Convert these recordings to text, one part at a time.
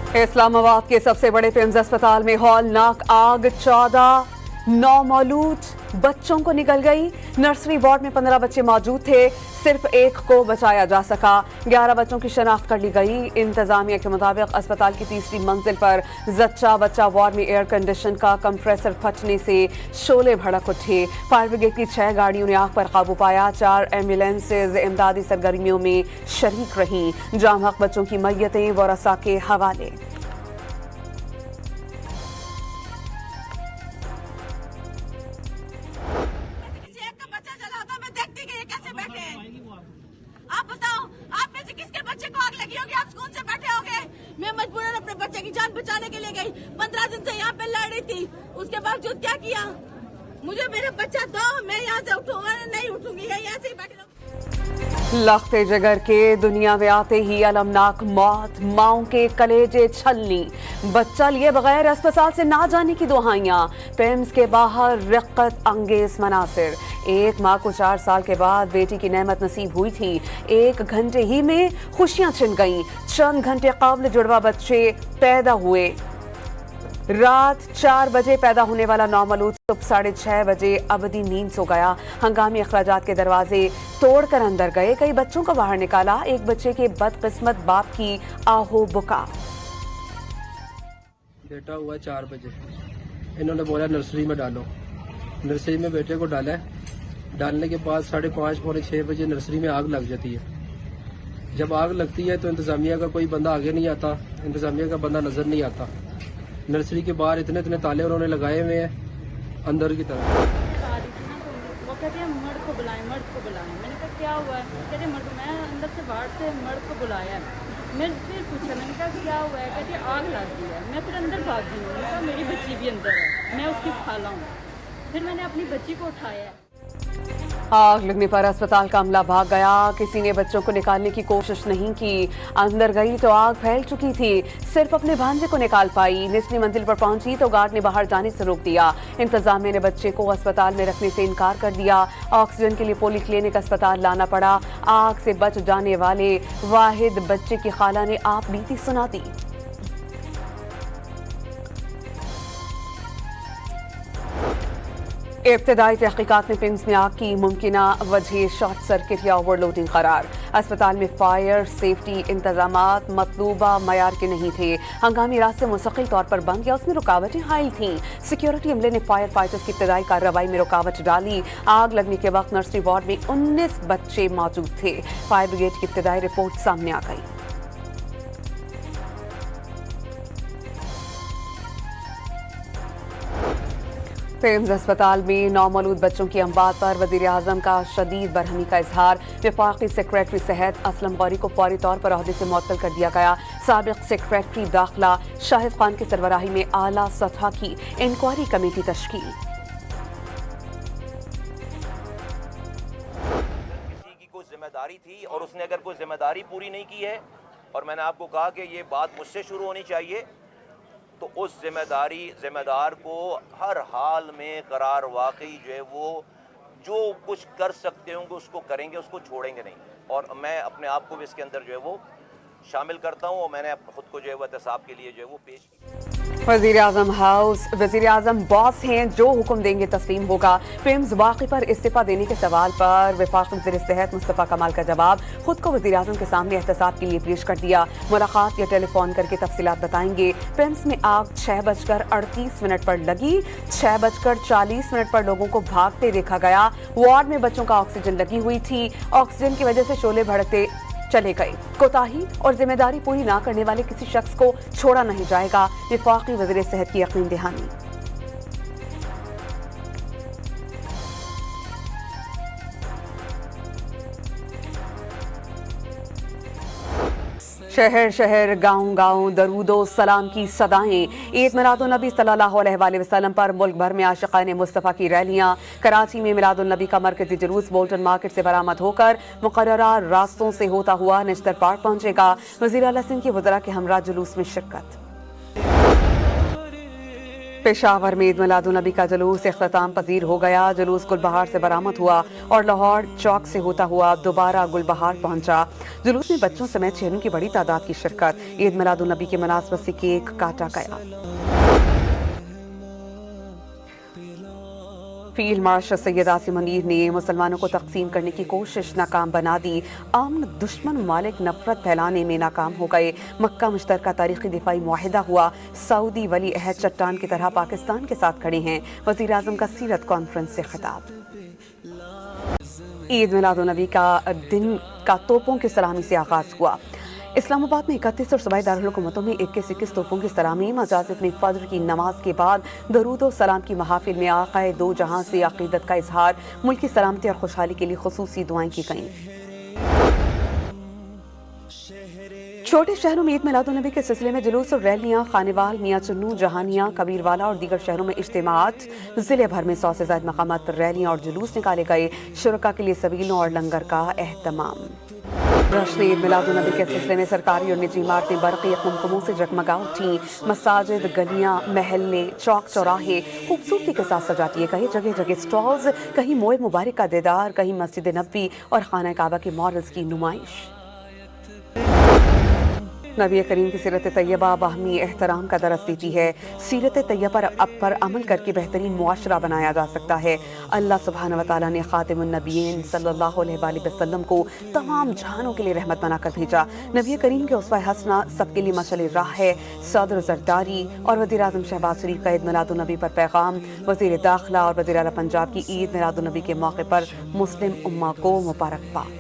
इस्लामाबाद के सबसे बड़े पिम्स अस्पताल में हौलनाक आग, 14 नौमौलूद बच्चों को निकल गई। नर्सरी वार्ड में 15 बच्चे मौजूद थे, सिर्फ एक को बचाया जा सका। 11 बच्चों की शनाख्त कर ली गई। इंतजामिया के मुताबिक अस्पताल की तीसरी मंजिल पर जच्चा बच्चा वार्ड में एयर कंडीशन का कंप्रेसर फटने से शोले भड़क उठे। फायर ब्रिगेड की 6 गाड़ियों ने आग पर काबू पाया। 4 एम्बुलेंसेज इमदादी सरगर्मियों में शरीक रहीं। जाम हक बच्चों की मैयतें वरसा के हवाले। आप बताओ, आप में से किसके बच्चे को आग लगी होगी? आप स्कूल से बैठे होगे। मैं मजबूरन अपने बच्चे की जान बचाने के लिए गई। 15 दिन से यहाँ पे लड़ रही थी, उसके बावजूद क्या किया? मुझे मेरा बच्चा दो, मैं यहाँ से उठूंगा नहीं उठूंगी, यहाँ से ही बैठे रहूंगी। लख्ते जिगर के दुनिया में आते ही अलमनाक मौत, माओं के कलेजे छलनी, बच्चा लिए बगैर अस्पताल से ना जाने की दुहाइयां। पिम्स के बाहर रिक्कत अंगेज मनासिर। एक माँ को 4 साल के बाद बेटी की नेमत नसीब हुई थी। 1 घंटे ही में खुशियां छिन गईं। चंद घंटे कबल जुड़वा बच्चे पैदा हुए। रात 4 बजे पैदा होने वाला नौमौलूद सुबह 6:30 बजे अबदी नींद सो गया। हंगामी अखराजात के दरवाजे तोड़कर अंदर गए, कई बच्चों को बाहर निकाला। एक बच्चे के बदकिस्मत बाप की आहो बुका। बेटा हुआ 4 बजे, इन्होंने बोला नर्सरी में डालो। नर्सरी में बेटे को डाला। डालने के बाद 5:30 पौने 6 बजे नर्सरी में आग लग जाती है। जब आग लगती है तो इंतजामिया का कोई बंदा आगे नहीं आता, इंतजामिया का बंदा नजर नहीं आता। नर्सरी के बाहर इतने ताले उन्होंने लगाए हुए हैं अंदर की तरफ। वो कहते हैं मर्द को बुलाएं। मैंने कहा क्या हुआ है? कहते मर्द, मैं अंदर से बाहर से मर्द को बुलाया। मैं फिर पूछा, मैंने कहा क्या हुआ है? कहती आग लग गई है। मैं फिर अंदर भाग गई। मैंने कहा मेरी बच्ची भी अंदर है, मैं उसकी खाला हूँ। फिर मैंने अपनी बच्ची को उठाया। आग लगने पर अस्पताल का अमला भाग गया। किसी ने बच्चों को निकालने की कोशिश नहीं की। अंदर गई तो आग फैल चुकी थी। सिर्फ अपने भांजे को निकाल पाई। निचली मंजिल पर पहुंची तो गार्ड ने बाहर जाने से रोक दिया। इंतजामिया ने बच्चे को अस्पताल में रखने से इनकार कर दिया। ऑक्सीजन के लिए पोली क्लिनिक अस्पताल लाना पड़ा। आग से बच जाने वाले वाहिद बच्चे की खाला ने आप बीती सुना दी। इब्तदाई तहकीकात में पिम्स में आग की मुमकिना वजह शॉर्ट सर्किट या ओवरलोडिंग करार। अस्पताल में फायर सेफ्टी इंतजामात मतलूबा मयार के नहीं थे। हंगामी रास्ते मुस्तकिल तौर पर बंद या उसमें रुकावटें हायल थीं। सिक्योरिटी अमले ने फायर फाइटर्स की इब्तदाई कार्रवाई में रुकावट डाली। आग लगने के वक्त नर्सरी वार्ड में 19 बच्चे मौजूद थे। फायर ब्रिगेड की इब्तदाई रिपोर्ट सामने आ गई। पिम्स अस्पताल में नौमौलूद बच्चों की अमवात पर वज़ीर आज़म का शदीद बरहमी का इजहार। वफाकी सेक्रेटरी सेहत असलम गौरी को फौरी तौर पर ओहदे से मुअत्तल कर दिया गया। साबिक सेक्रेटरी दाखिला शाहिद खान की सरबराही में आला सतह की इंक्वायरी कमेटी तश्कील। किसी की कोई जिम्मेदारी थी और उसने अगर कोई जिम्मेदारी पूरी नहीं की है, और मैंने आपको कहा कि ये बात मुझसे शुरू होनी चाहिए, तो उस जिम्मेदार को हर हाल में करार वाकई जो है वो जो कुछ कर सकते होंगे उसको करेंगे, उसको छोड़ेंगे नहीं। और मैं अपने आप को भी इसके अंदर जो है वो शामिल करता हूँ और मैंने खुद को जो है वो एहतसाब के लिए जो है वो पेश किया। वज़ीर आज़म हाउस, वज़ीर आज़म बॉस हैं, जो हुक्म देंगे तस्लीम होगा। पिम्स वाक़ई पर इस्तीफा देने के सवाल पर वफाकी वज़ीर सेहत मुस्तफ़ा कमाल का जवाब। खुद को वज़ीर आज़म के सामने एहतसाब के लिए पेश कर दिया। मुलाकात या टेलीफोन करके तफसीलात बताएंगे। पिम्स में आग 6:38 पर लगी। 6:40 पर लोगों को भागते देखा गया। वार्ड में बच्चों का ऑक्सीजन लगी हुई थी। ऑक्सीजन की वजह से शोले भड़कते चले गए। कोताही और जिम्मेदारी पूरी ना करने वाले किसी शख्स को छोड़ा नहीं जाएगा। वफाकी वज़ीर सेहत की यकीन दहानी। शहर शहर गांव गांव दरूदो सलाम की सदाएं। ईद मिलादुन्नबी सल्लल्लाहु अलैहि वसल्लम पर मुल्क भर में आशिकाने मुस्तफ़ा की रैलियां। कराची में मिलादुन्नबी का मरकजी जुलूस बोल्टन मार्केट से बरामद होकर मुकर्ररा रास्तों से होता हुआ निश्तर पार्क पहुंचेगा। वज़ीर आला सिंध के वज़रा के हमरा जुलूस में शिरकत। पेशावर में ईद मिलादुन्नबी का जुलूस इख्तिताम पजीर हो गया। जुलूस गुलबहार से बरामद हुआ और लाहौर चौक से होता हुआ दोबारा गुलबहार पहुंचा। जुलूस में बच्चों समेत शहरियों की बड़ी तादाद की शिरकत। ईद मिलादुन्नबी की मुनासबत से केक काटा गया। फील्ड मार्शल सैयद आसिम मुनीर ने मुसलमानों को तकसीम करने की कोशिश नाकाम बना दी। अमन दुश्मन मालिक नफरत फैलाने में नाकाम हो गए। मक्का मुश्तरका तारीखी दिफाई मुआहिदा हुआ। सऊदी वली अहद चट्टान की तरह पाकिस्तान के साथ खड़े हैं। वज़ीर आज़म का सीरत कॉन्फ्रेंस से खिताब। ईद मिलादुन्नबी का दिन का तोपों की सलामी से आगाज हुआ। इस्लामाबाद में 31 और सूबाई दारुल हुकूमतों में 21 तोपों की सलामी। मजाजिद में फज्र की नमाज के बाद दरूद और सलाम की महाफिल में आक़ाए दो जहां से अक़ीदत का इजहार, मुल्क की सलामती और खुशहाली के लिए खुसूसी दुआएं की गईं। छोटे शहरों में ईद मिलादुन्नबी के सिलसिले में जुलूस और रैलियां, खानेवाल, मियां चुन्नू, जहानिया, कबीरवाला और दीगर शहरों में इज्तिमात। जिले भर में 100 से ज्यादा मकामात पर रैलियां और जुलूस निकाले गए। शुरका के लिए सबीलों और लंगर का एहतमाम। जश्न ईद मिलादुन्नबी के सिलसिले में सरकारी और निजी इमारतें बरक़ी कुमकुमों से जगमगा उठी। मसाजिद, गलियां, महल्ले, चौक चौराहे खूबसूरती के साथ सजा दिए गए। जगह जगह स्टॉल्स, कहीं मोए मुबारक का दीदार, कहीं मस्जिद नबवी और खाना काबा के मॉडल्स की नुमाइश। नबी करीम की सीरत तैयबा बाहमी एहतराम का दरस देती है। सीरत तैयबा पर अमल करके बेहतरीन मुआशरा बनाया जा सकता है। अल्लाह सुब्हान व तआला ने खातिमुन नबिय्यीन सल्लल्लाहु अलैहि वसल्लम को तमाम जहानों के लिए रहमत बनाकर भेजा। नबी करीम के उसवा हसना सबके लिए मशअल राह है। सदर जरदारी और वज़ीर आज़म शहबाज शरीफ का ईद मिलादुन्नबी पर पैगाम। वज़ीर दाखिला और वज़ीर आला पंजाब की ईद मिलादुन्नबी के मौके पर मुस्लिम उम्मा को मुबारकबाद।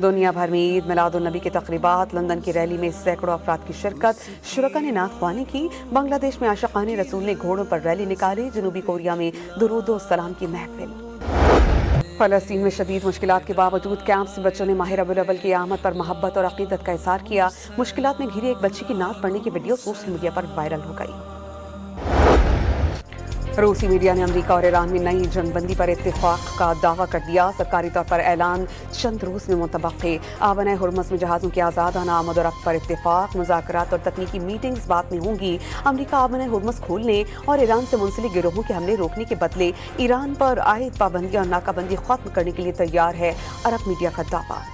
दुनिया भर में ईद मिलादुन्नबी की तक़रीबात। लंदन की रैली में सैकड़ों अफराद की शिरकत। शुरका ने नात ख्वानी की। बांग्लादेश में आशिक़ाने रसूल ने घोड़ों पर रैली निकाली। जनूबी कोरिया में दुरूद व सलाम की महफिल। फ़लस्तीन में शदीद मुश्किलात के बावजूद कैंप से बच्चों ने माह रबीउल अव्वल की आमद पर मोहब्बत और अक़ीदत का इज़हार किया। मुश्किलात में घिरी एक बच्ची की नात पढ़ने की वीडियो सोशल मीडिया पर वायरल हो गई। रूसी मीडिया ने अमेरिका और ईरान में नई जंगबंदी पर इत्तेफाक का दावा कर दिया। सरकारी तौर पर ऐलान चंद रोज में मुतबक्के। आबना हुर्मुज़ में जहाज़ों के आज़ादाना आमद और रफ्त पर इत्तेफाक। मुज़ाकरात और तकनीकी मीटिंग्स बाद में होंगी। अमेरिका आबना हुर्मुज़ खोलने और ईरान से मुंसलिक गिरोहों के हमले रोकने के बदले ईरान पर आयद पाबंदियां और नाकाबंदी खत्म करने के लिए तैयार है। अरब मीडिया का दावा।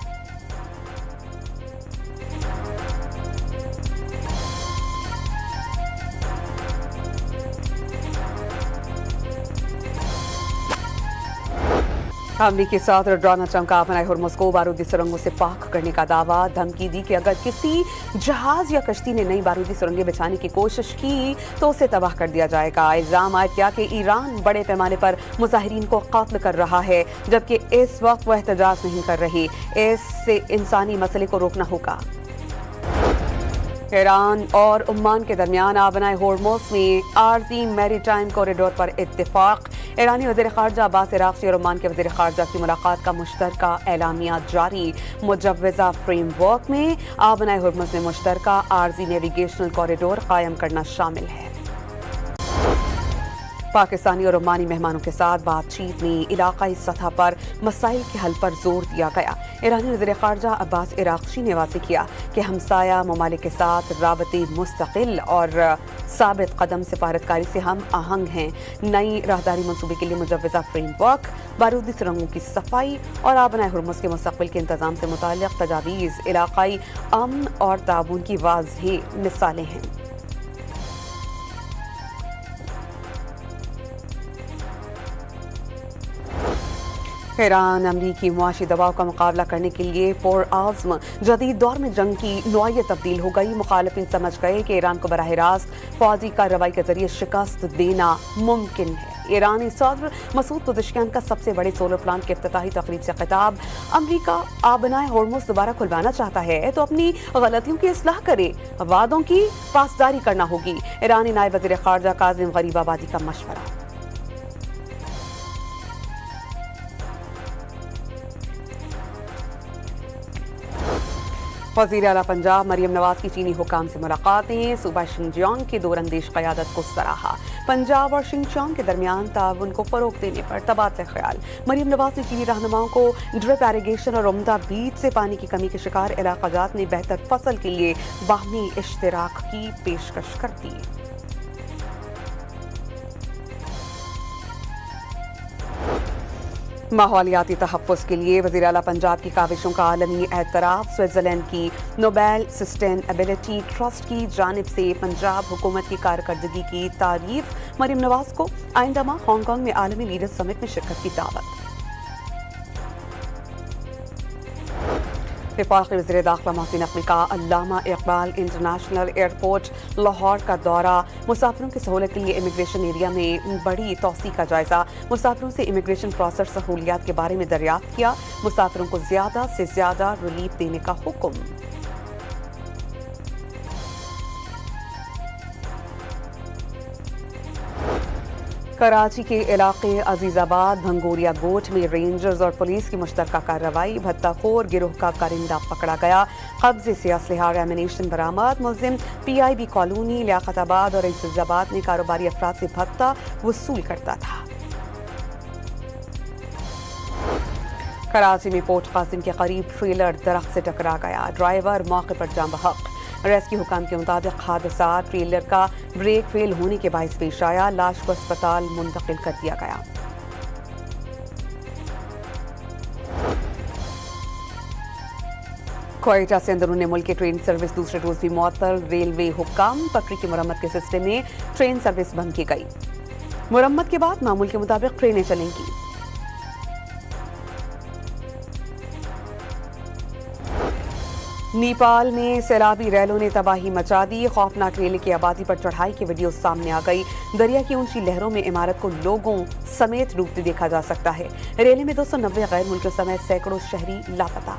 अमरीकी सदर डोनाल्ड ट्रंप का अपना हुर्मुज़ को बारूदी सुरंगों से पाक करने का दावा। धमकी दी कि अगर किसी जहाज या कश्ती ने नई बारूदी सुरंगें बिछाने की कोशिश की तो उसे तबाह कर दिया जाएगा। इल्जाम आयद किया कि ईरान बड़े पैमाने पर मुजाहिरीन को कत्ल कर रहा है, जबकि इस वक्त वह एहतजाज नहीं कर रही। इससे इंसानी मसले को रोकना होगा। ईरान और ओमान के दरमियान आबना हुर्मुज़ में आरज़ी मैरीटाइम कॉरिडोर पर इत्तेफाक। ईरानी वज़ीर ख़ारजा अब्बास इराक़ची और ओमान के वज़ीर ख़ारजा की मुलाकात का मुश्तरका एलामिया जारी। मुजव्वज़ा फ्रेमवर्क में आबना हुर्मुज़ में मुश्तरका आरज़ी नेविगेशनल कॉरिडोर कायम करना शामिल है। पाकिस्तानी और ओमानी मेहमानों के साथ बातचीत में इलाकाई सतह पर मसाइल के हल पर जोर दिया गया। ईरानी वज़ीर ख़ारजा अब्बास इराक़ची ने वाज़ेह किया कि हमसाया ममालिक के साथ राबते मुस्तक़िल और साबित कदम सिफारतकारी से हम आहंग हैं। नई राहदारी मंसूबे के लिए मुजव्वज़ा फ्रेमवर्क, बारूदी सुरंगों की सफाई और आबना हुर्मुज़ के मुस्तक़बिल के इंतज़ाम से मुताल्लिक़ तजावीज़ इलाकाई अमन और ताबून की वाज़ेह मिसालें हैं। ईरान अमरीकी मुआशी दबाव का मुकाबला करने के लिए पुरआज़्म जदीद दौर में जंग की नौइयत तब्दील हो गई। मुखालिफिन समझ गए कि ईरान को बराह रास्त फौजी कार्रवाई के जरिए शिकस्त देना मुमकिन है। ईरानी सदर मसूद पज़ेश्कियान का सबसे बड़े सोलर प्लांट के इफ्तिताही तकरीब से खिताब। अमरीका आबनाए हुर्मुज़ दोबारा खुलवाना चाहता है तो अपनी गलतियों की इस्लाह करे, वादों की पासदारी करना होगी। ईरानी नायब वज़ीर ख़ारजा काज़िम गरीबाबादी का मशवरा। वज़ीर आला पंजाब मरियम नवाज की चीनी हुकाम से मुलाकातें। सूबा शिनजियांग की दूरअंदेश क़यादत को सराहा। पंजाब और शिनजियांग के दरमियान ताउन को फ़रोग़ देने पर तबादला ख्याल। मरियम नवाज ने चीनी रहनुमाओं को ड्रिप इरिगेशन और उम्दा बीज से पानी की कमी के शिकार इलाक़ाजात में बेहतर फसल के लिए बाहमी इश्तिराक की पेशकश कर दी। माहौलियाती तहफ़्फ़ुज़ के लिए वज़ीर आला पंजाब की काविशों का आलमी एतराफ़। स्विट्ज़रलैंड की नोबेल सस्टेनेबिलिटी ट्रस्ट की जानिब से पंजाब हुकूमत की कारकर्दगी की तारीफ़। मरीम नवाज को आइंदा माह हांगकांग में आलमी लीडर्स समिट में शिरकत की दावत। वफाकी वज़ीर दाखिला मोहसिन नकवी का अल्लामा इकबाल इंटरनेशनल एयरपोर्ट लाहौर का दौरा। मुसाफिरों की सहूलत के लिए इमिग्रेशन एरिया में बड़ी तोसी का जायजा। मुसाफिरों से इमिग्रेशन प्रोसेस सहूलियात के बारे में दरियाफ्त किया। मुसाफिरों को ज़्यादा से ज़्यादा रिलीफ देने का हुक्म। कराची के इलाके अजीजाबाद भंगोरिया गोट में रेंजर्स और पुलिस की मुश्तरका कार्रवाई। भत्ताखोर गिरोह का कारिंदा पकड़ा गया। कब्जे से असलहा और एमिनेशन बरामद। मुलजिम PIB कॉलोनी लियाकताबाद और अजीजाबाद में कारोबारी अफराद से भत्ता वसूल करता था। कराची में पोर्ट कासिम के करीब ट्रेलर दरख्त से टकरा गया। ड्राइवर मौके पर जाम बहक। रेस्क्यू हुकाम के मुताबिक हादसा ट्रेलर का ब्रेक फेल होने के बायस पेश आया। लाश को अस्पताल मुंतकिल कर दिया गया। क्वेटा से अंदरूनी मुल्क की ट्रेन सर्विस दूसरे रोज भी मुअत्तल। रेलवे हुक्काम पटरी की मरम्मत के सिलसिले में ट्रेन सर्विस बंद की गई। मुरम्मत के बाद मामूल के मुताबिक ट्रेनें चलेंगी। नेपाल में सैलाबी रैलों ने तबाही मचा दी। खौफनाक रेले की आबादी पर चढ़ाई की वीडियो सामने आ गई। दरिया की ऊंची लहरों में इमारत को लोगों समेत डूबते देखा जा सकता है। रेले में 290 गैर मुल्कियों समेत सैकड़ों शहरी लापता।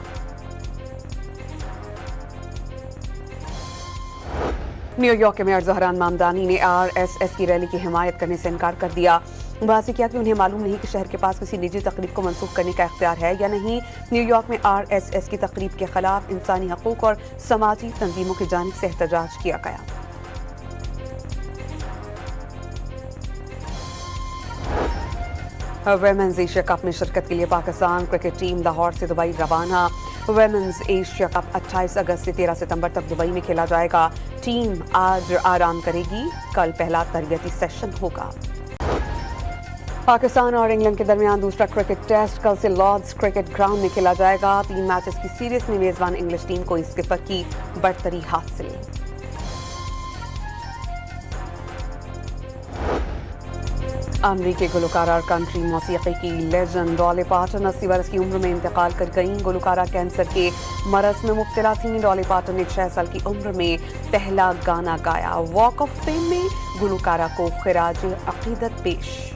न्यूयॉर्क के मेयर जहरान मामदानी ने RSS की रैली की हिमायत करने से इनकार कर दिया। वाज़ेह किया कि उन्हें मालूम नहीं कि शहर के पास किसी निजी तकरीब को मनसूख करने का इख्तियार है या नहीं। न्यूयॉर्क में RSS की तकरीब के खिलाफ इंसानी हकूक और समाजी तंजीमों की जानिब से एहतजाज किया गया। वुमेन्स एशिया कप में शिरकत के लिए पाकिस्तान क्रिकेट टीम लाहौर से दुबई रवाना। वुमेन्स एशिया कप 28 अगस्त से 13 सितंबर तक दुबई में खेला जाएगा। टीम आज आराम करेगी। कल पहला तरबियती सेशन होगा। पाकिस्तान और इंग्लैंड के दरमियान दूसरा क्रिकेट टेस्ट कल से लॉर्ड्स क्रिकेट ग्राउंड में खेला जाएगा। 3 मैचेस की सीरीज में मेजबान इंग्लिश टीम को इस स्किपर की बढ़तरी हासिल। अमरीकी गुलकारा और कंट्री मौसीकी की लेजेंड डॉली पार्टन 80 बरस की उम्र में इंतकाल कर गईं। गुलकारा कैंसर के मरज में मुब्तला थीं। डॉली पार्टन ने 6 साल की उम्र में पहला गाना गाया। वॉक ऑफ फेम में गुलकारा को खिराज अकीदत पेश।